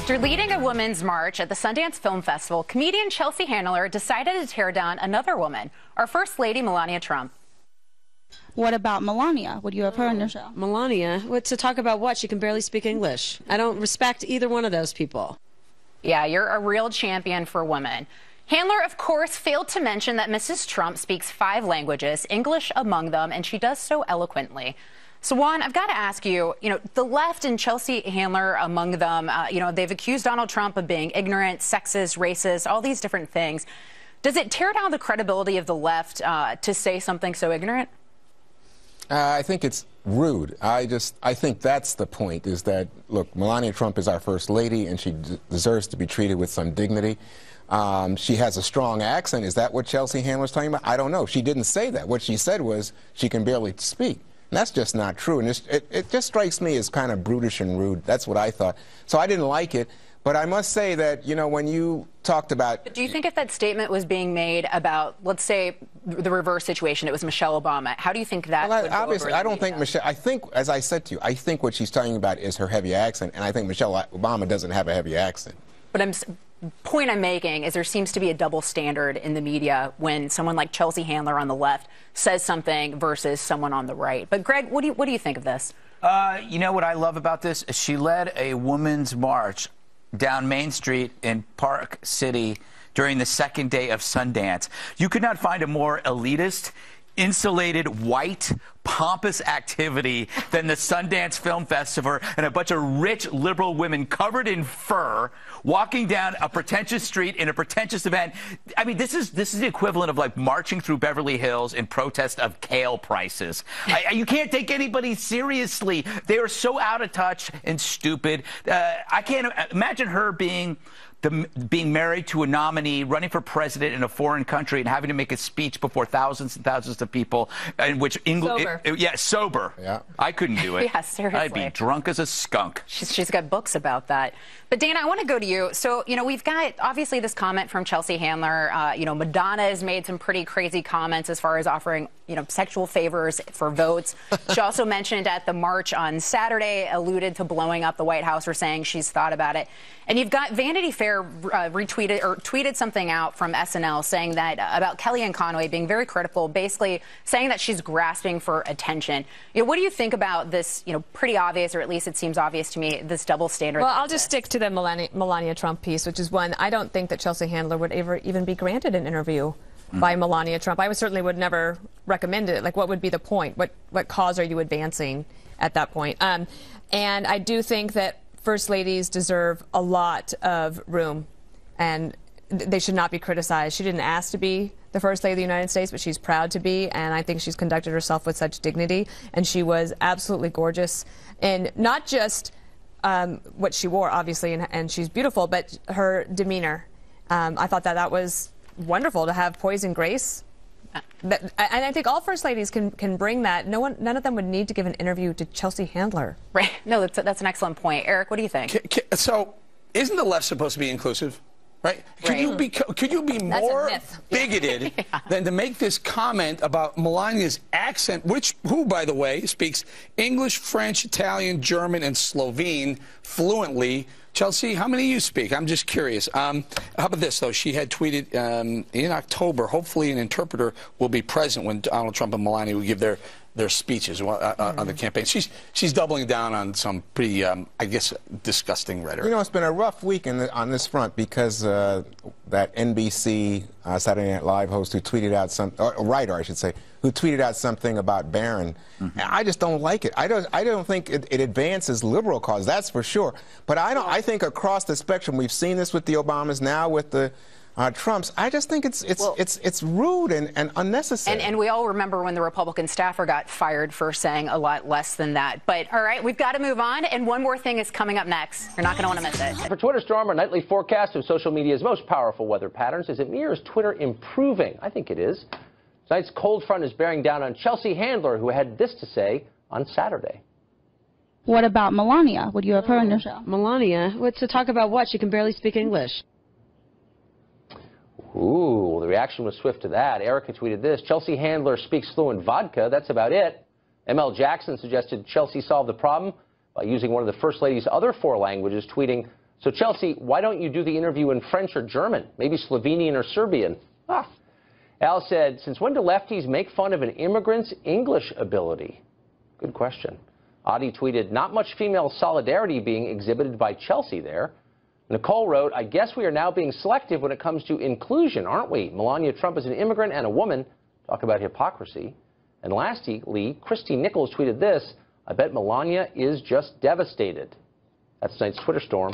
After leading a women's march at the Sundance Film Festival, comedian Chelsea Handler decided to tear down another woman, our First Lady, Melania Trump. What about Melania? Would you have her on your show? Melania? What, to talk about what? She can barely speak English. I don't respect either one of those people. Yeah, you're a real champion for women. Handler, of course, failed to mention that Mrs. Trump speaks 5 languages, English among them, and she does so eloquently. So, Juan, I've got to ask you, the left and Chelsea Handler among them, they've accused Donald Trump of being ignorant, sexist, racist, all these different things. Does it tear down the credibility of the left to say something so ignorant? I think it's rude. I think that's the point, is that, look, Melania Trump is our First Lady, and she deserves to be treated with some dignity. She has a strong accent. Is that what Chelsea Handler's talking about? I don't know. She didn't say that. What she said was she can barely speak. And that's just not true. And it just strikes me as kind of brutish and rude. That's what I thought. So I didn't like it. But I must say that, when you talked about... But do you think if that statement was being made about, let's say, the reverse situation, it was Michelle Obama, how do you think that would go obviously, over I don't think Michelle... I think, as I said to you, I think what she's talking about is her heavy accent. And I think Michelle Obama doesn't have a heavy accent. But point I'm making is there seems to be a double standard in the media when someone like Chelsea Handler on the left says something versus someone on the right. But Greg, what do you think of this? You know what I love about this? She led a women's march down Main Street in Park City during the second day of Sundance. You could not find a more elitist, insulated, white, pompous activity than the Sundance Film Festival and a bunch of rich liberal women covered in fur walking down a pretentious street in a pretentious event. I mean, this is the equivalent of like marching through Beverly Hills in protest of kale prices. You can't take anybody seriously. They are so out of touch and stupid. I can't imagine her being married to a nominee, running for president in a foreign country, and having to make a speech before thousands and thousands of people, in which English, sober. Yeah, I couldn't do it. Yeah, seriously, I'd be drunk as a skunk. She's got books about that. But Dana, I want to go to you. So, we've got obviously this comment from Chelsea Handler. Madonna has made some pretty crazy comments as far as offering, sexual favors for votes. She also mentioned at the march on Saturday, alluded to blowing up the White House or saying she's thought about it. And you've got Vanity Fair retweeted or tweeted something out from SNL saying that about Kellyanne Conway being very critical, basically saying that she's grasping for attention. What do you think about this, pretty obvious, or at least it seems obvious to me, this double standard? Well, I'll just stick to the Melania Trump piece, which is one. I don't think that Chelsea Handler would ever even be granted an interview by Melania Trump. I certainly would never recommend it. Like, what would be the point? What cause are you advancing at that point? And I do think that First Ladies deserve a lot of room, and they should not be criticized. She didn't ask to be the First Lady of the United States, but she's proud to be, and I think she's conducted herself with such dignity, and she was absolutely gorgeous. And not just what she wore, obviously, and she's beautiful, but her demeanor. I thought that was wonderful to have poise and grace. And I think all First Ladies can bring that. None of them would need to give an interview to Chelsea Handler. Right. No, that's an excellent point. Eric, what do you think? So, isn't the left supposed to be inclusive? Right? Could you be more bigoted than to make this comment about Melania's accent, who, by the way, speaks English, French, Italian, German, and Slovene fluently? Chelsea, how many do you speak? I'm just curious. How about this, though? She had tweeted in October, hopefully an interpreter will be present when Donald Trump and Melania will give their speeches on the campaign. She's doubling down on some pretty, I guess, disgusting rhetoric. It's been a rough week on this front because that NBC Saturday Night Live host who tweeted out a writer, I should say, who tweeted out something about Barron. I just don't like it. I don't think it advances liberal cause, that's for sure. But I think across the spectrum, we've seen this with the Obamas, now with the Trumps. I just think it's rude and unnecessary. And we all remember when the Republican staffer got fired for saying a lot less than that. But all right, we've got to move on. And one more thing is coming up next. You're not going to want to miss it. For Twitter Storm, our nightly forecast of social media's most powerful weather patterns. Is it me or is Twitter improving? I think it is. Tonight's cold front is bearing down on Chelsea Handler, who had this to say on Saturday. What about Melania? Would you have her on your show? Melania? What, to talk about what? She can barely speak English. Ooh, the reaction was swift to that. Erica tweeted this: Chelsea Handler speaks fluent vodka. That's about it. ML Jackson suggested Chelsea solve the problem by using one of the First Lady's other 4 languages, tweeting, So, Chelsea, why don't you do the interview in French or German? Maybe Slovenian or Serbian? Ah. Al said, since when do lefties make fun of an immigrant's English ability? Good question. Adi tweeted, not much female solidarity being exhibited by Chelsea there. Nicole wrote, I guess we are now being selective when it comes to inclusion, aren't we? Melania Trump is an immigrant and a woman. Talk about hypocrisy. And lastly, Christy Nichols tweeted this, I bet Melania is just devastated. That's tonight's Twitter storm.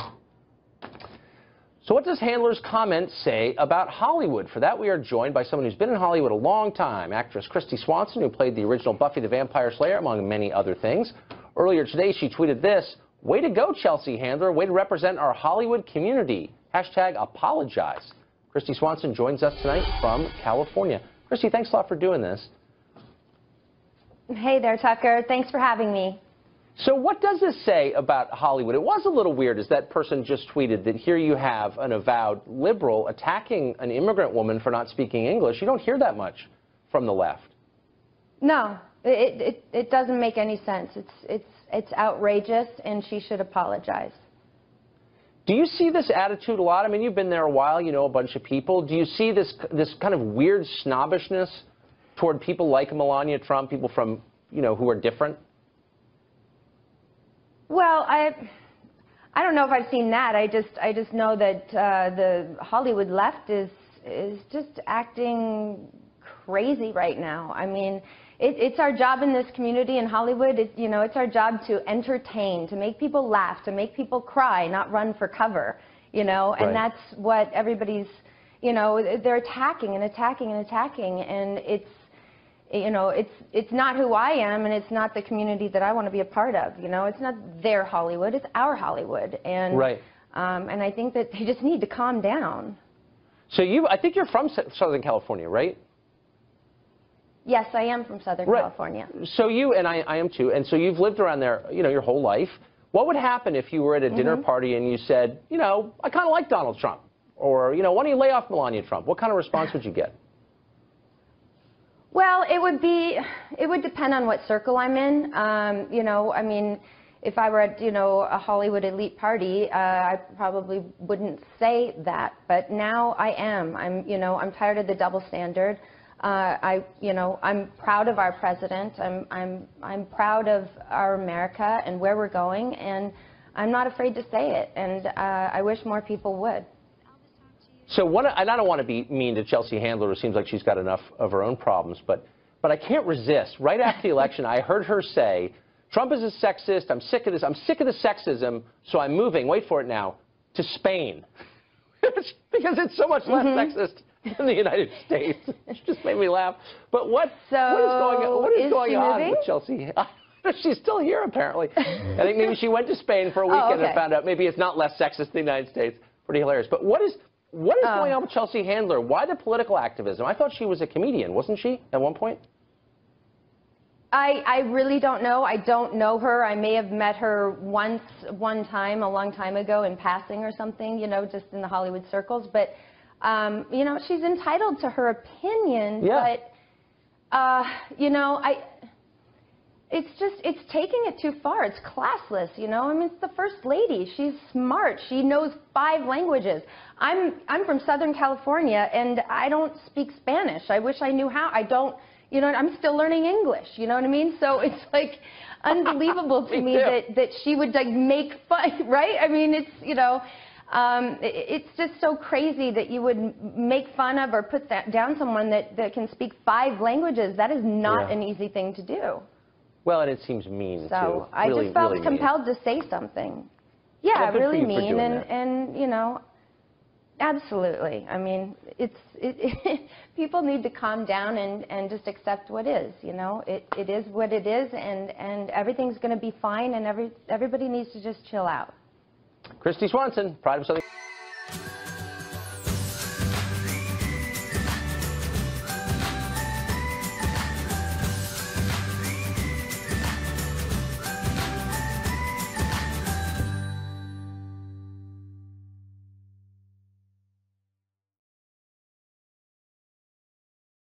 So what does Handler's comment say about Hollywood? For that, we are joined by someone who's been in Hollywood a long time, actress Kristy Swanson, who played the original Buffy the Vampire Slayer, among many other things. Earlier today, she tweeted this, way to go, Chelsea Handler, way to represent our Hollywood community. Hashtag apologize. Kristy Swanson joins us tonight from California. Kristy, thanks a lot for doing this. Hey there, Tucker. Thanks for having me. So what does this say about Hollywood? It was a little weird, as that person just tweeted, that here you have an avowed liberal attacking an immigrant woman for not speaking English. You don't hear that much from the left. No, it doesn't make any sense. It's outrageous, and she should apologize. Do you see this attitude a lot? I mean, you've been there a while, you know a bunch of people. Do you see this kind of weird snobbishness toward people like Melania Trump, people from, you know, who are different? Well, I don't know if I've seen that. I just know that the Hollywood left is just acting crazy right now. I mean, it's our job in this community in Hollywood. It's our job to entertain, to make people laugh, to make people cry, not run for cover. And Right. that's what everybody's. They're attacking and attacking and attacking, and it's not who I am, and it's not the community that I want to be a part of. It's not their Hollywood, it's our Hollywood, and Right. And I think that they just need to calm down. So I think you're from Southern California, right? Yes, I am from Southern California. So you, and I am too, and so you've lived around there, your whole life. What would happen if you were at a dinner party and you said, I kind of like Donald Trump, or, why don't you lay off Melania Trump? What kind of response would you get? Well, it would depend on what circle I'm in. I mean, if I were at, a Hollywood elite party, I probably wouldn't say that. But now I am. I'm tired of the double standard. I'm proud of our president. I'm proud of our America and where we're going, and I'm not afraid to say it. And I wish more people would. So and I don't want to be mean to Chelsea Handler, who seems like she's got enough of her own problems, but I can't resist. Right after the election, I heard her say, Trump is a sexist, I'm sick of this, I'm sick of the sexism, so I'm moving, wait for it now, to Spain. Because it's so much less sexist in the United States. It just made me laugh. But what is going on with Chelsea? She's still here, apparently. I think maybe she went to Spain for a weekend and found out maybe it's not less sexist in the United States. Pretty hilarious. But what is going on with Chelsea Handler? Why the political activism? I thought she was a comedian, wasn't she, at one point? I really don't know. I don't know her. I may have met her one time, a long time ago in passing or something, just in the Hollywood circles. But, she's entitled to her opinion. Yeah. But, it's taking it too far. It's classless, I mean, it's the first lady. She's smart. She knows 5 languages. I'm from Southern California, and I don't speak Spanish. I wish I knew how. I don't, I'm still learning English, you know what I mean? So it's like unbelievable to me that she would like make fun, right? I mean, it's, it's just so crazy that you would make fun of or put down someone that can speak 5 languages. That is not an easy thing to do. Well, and it seems mean, too. So I just felt compelled to say something. Yeah, well, really mean, and absolutely. I mean, people need to calm down and just accept what is. It is what it is, and everything's going to be fine, and everybody needs to just chill out. Kristy Swanson, Pride of Southern.